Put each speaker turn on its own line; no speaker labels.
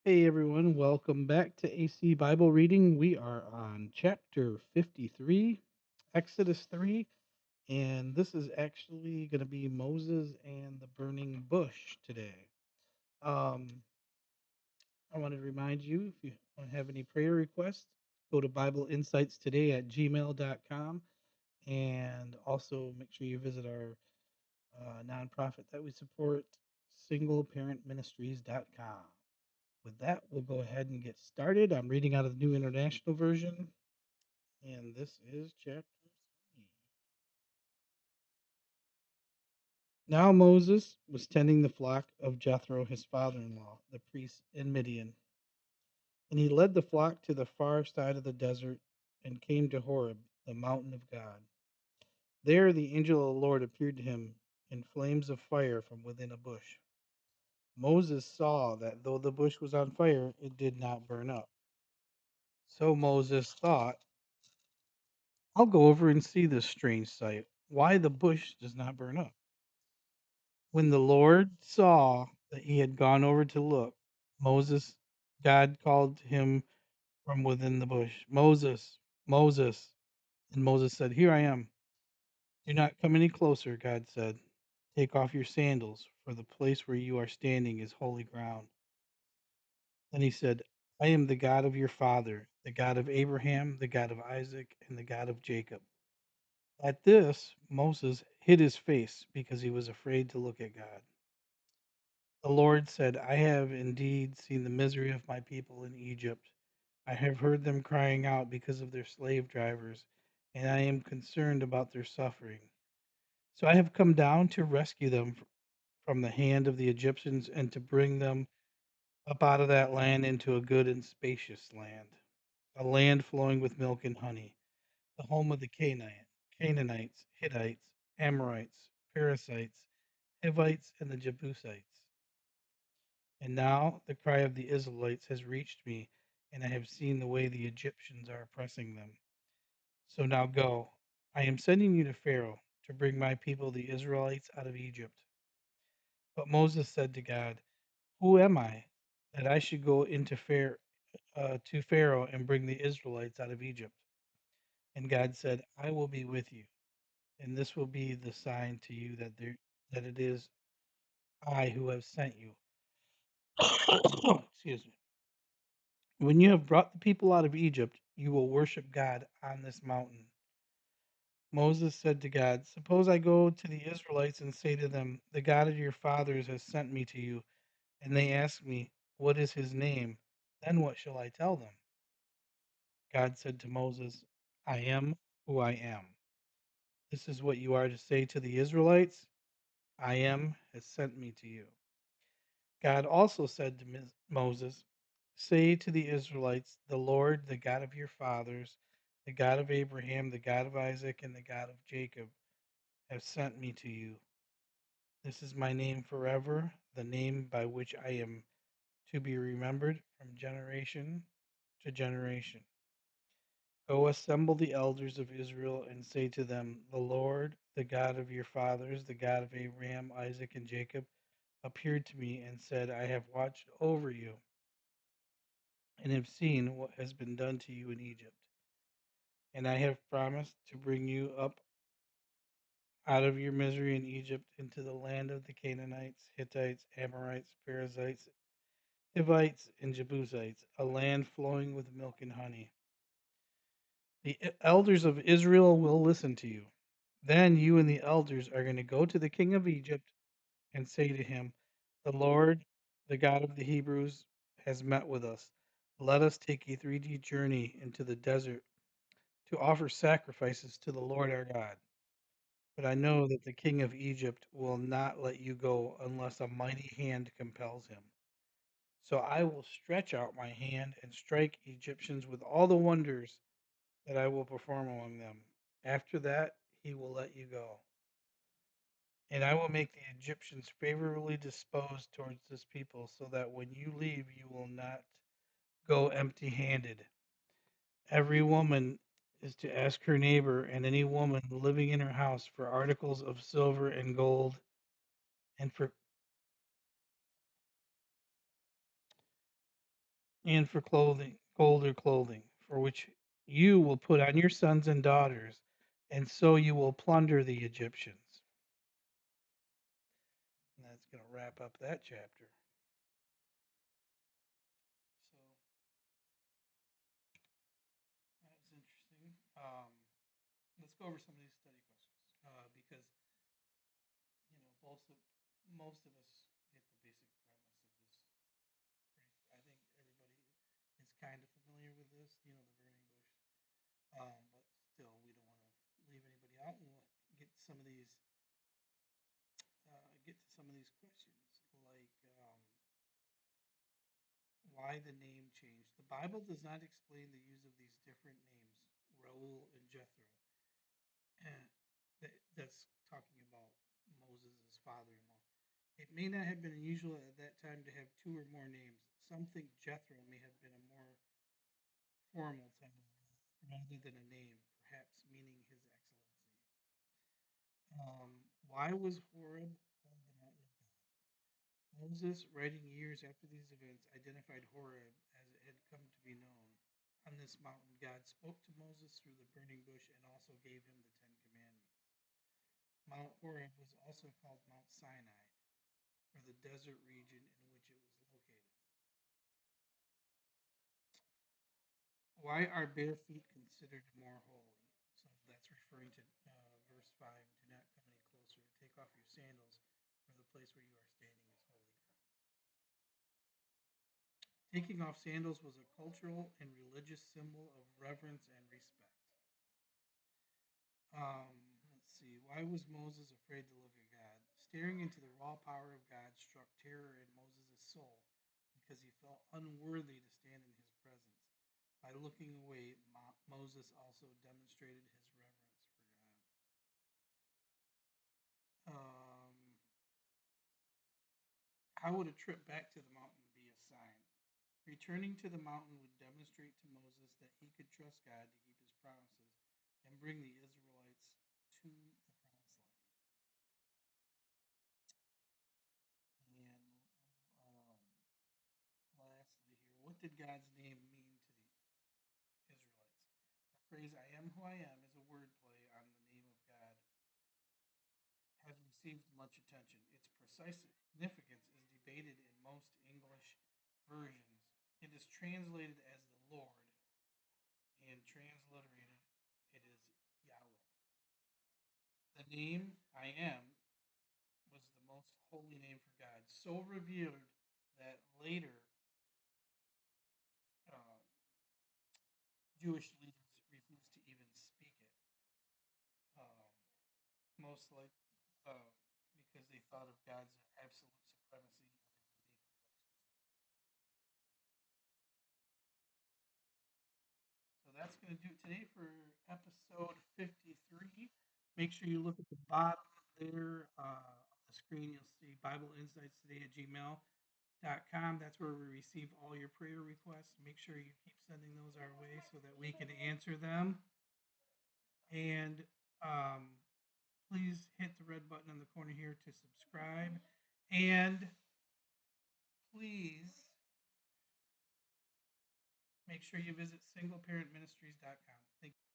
Hey everyone, welcome back to AC Bible Reading. We are on chapter 53, Exodus 3, and this is actually going to be Moses and the burning bush today. Um, I want to remind you if you want to have any prayer requests, go to Bible Insights today at gmail.com, and also make sure you visit our nonprofit that we support, singleparentministries.com. With that, we'll go ahead and get started. I'm reading out of the New International Version, and this is chapter 3. Now Moses was tending the flock of Jethro, his father in law, the priest in Midian. And he led the flock to the far side of the desert and came to Horeb, the mountain of God. There the angel of the Lord appeared to him in flames of fire from within a bush. Moses saw that though the bush was on fire, it did not burn up. So Moses thought, I'll go over and see this strange sight, why the bush does not burn up. When the Lord saw that he had gone over to look, Moses, God called to him from within the bush, Moses, Moses. And Moses said, Here I am. Do not come any closer, God said. Take off your sandals, for the place where you are standing is holy ground. Then he said, I am the God of your father, the God of Abraham, the God of Isaac, and the God of Jacob. At this, Moses hid his face because he was afraid to look at God. The Lord said, I have indeed seen the misery of my people in Egypt. I have heard them crying out because of their slave drivers, and I am concerned about their suffering. So I have come down to rescue them from the hand of the Egyptians and to bring them up out of that land into a good and spacious land, a land flowing with milk and honey, the home of the Canaanites, Hittites, Amorites, Perizzites, Hivites, and the Jebusites. And now the cry of the Israelites has reached me, and I have seen the way the Egyptians are oppressing them. So now go. I am sending you to Pharaoh to bring my people, the Israelites, out of Egypt. But Moses said to God, Who am I that I should go to Pharaoh and bring the Israelites out of Egypt? And God said, I will be with you, and this will be the sign to you that it is I who have sent you. Excuse me. When you have brought the people out of Egypt, you will worship God on this mountain. Moses said to God, Suppose I go to the Israelites and say to them, The God of your fathers has sent me to you, and they ask me, What is his name? Then what shall I tell them? God said to Moses, I am who I am. This is what you are to say to the Israelites: I am has sent me to you. God also said to Moses, Say to the Israelites, The Lord, the God of your fathers, the God of Abraham, the God of Isaac, and the God of Jacob, have sent me to you. This is my name forever, the name by which I am to be remembered from generation to generation. Go assemble the elders of Israel and say to them, The Lord, the God of your fathers, the God of Abraham, Isaac, and Jacob, appeared to me and said, I have watched over you and have seen what has been done to you in Egypt. And I have promised to bring you up out of your misery in Egypt into the land of the Canaanites, Hittites, Amorites, Perizzites, Hivites, and Jebusites, a land flowing with milk and honey. The elders of Israel will listen to you. Then you and the elders are going to go to the king of Egypt and say to him, The Lord, the God of the Hebrews, has met with us. Let us take a 3 day journey into the desert to offer sacrifices to the Lord our God. But I know that the king of Egypt will not let you go unless a mighty hand compels him. So I will stretch out my hand and strike Egyptians with all the wonders that I will perform among them. After that, he will let you go. And I will make the Egyptians favorably disposed towards this people, so that when you leave, you will not go empty handed. Every woman is to ask her neighbor and any woman living in her house for articles of silver and gold and for and for clothing, gold or clothing, for which you will put on your sons and daughters, and so you will plunder the Egyptians. And that's going to wrap up that chapter. So that was interesting. Let's go over some of these study questions because most of us get the basic premise of this. I think everybody is kind of familiar with this, the burning bush. But still, we don't want to leave anybody out. We'll get to some of these questions, like why the name change. The Bible does not explain the use of these different names, Reuel and Jethro. And that's talking about Moses' father-in-law. It may not have been unusual at that time to have two or more names. Some think Jethro may have been a more formal title rather than a name, perhaps meaning His Excellency. Why was Horeb called the mountain of God? Moses, writing years after these events, identified Horeb as it had come to be known. On this mountain, God spoke to Moses through the burning bush and also gave him the Ten Commandments. Mount Horeb was also called Mount Sinai for the desert region in which it was located. Why are bare feet considered more holy? So that's referring to verse 5. Do not come any closer. Take off your sandals, for the place where you are standing is holy ground. Taking off sandals was a cultural and religious symbol of reverence and respect. Let's see. Why was Moses afraid to look at God? Staring into the raw power of God struck terror in Moses' soul because he felt unworthy to stand in his presence. By looking away, Moses also demonstrated his reverence for God. How would a trip back to the mountain be a sign? Returning to the mountain would demonstrate to Moses that he could trust God to keep his promises and bring the Israelites to the promised land. And lastly, here, what did God's name mean to the Israelites? The phrase "I am who I am" is a wordplay on the name of God, has received much attention. Its precise significance is debated in most English versions. It is translated as the Lord, and transliterated, it is Yahweh. The name I am was the most holy name for God, so revered that later uh, Jewish leaders refused to even speak it, um, most like uh, because they thought of God's absolute supremacy and a unique relationship. So that's going to do it today for episode 53. Make sure you look at the bottom there of the screen. You'll see Bible Insights today at gmail.com. That's where we receive all your prayer requests. Make sure you keep sending those our way so that we can answer them. And um, please hit the red button in the corner here to subscribe. And please make sure you visit singleparentministries.com. Thank you.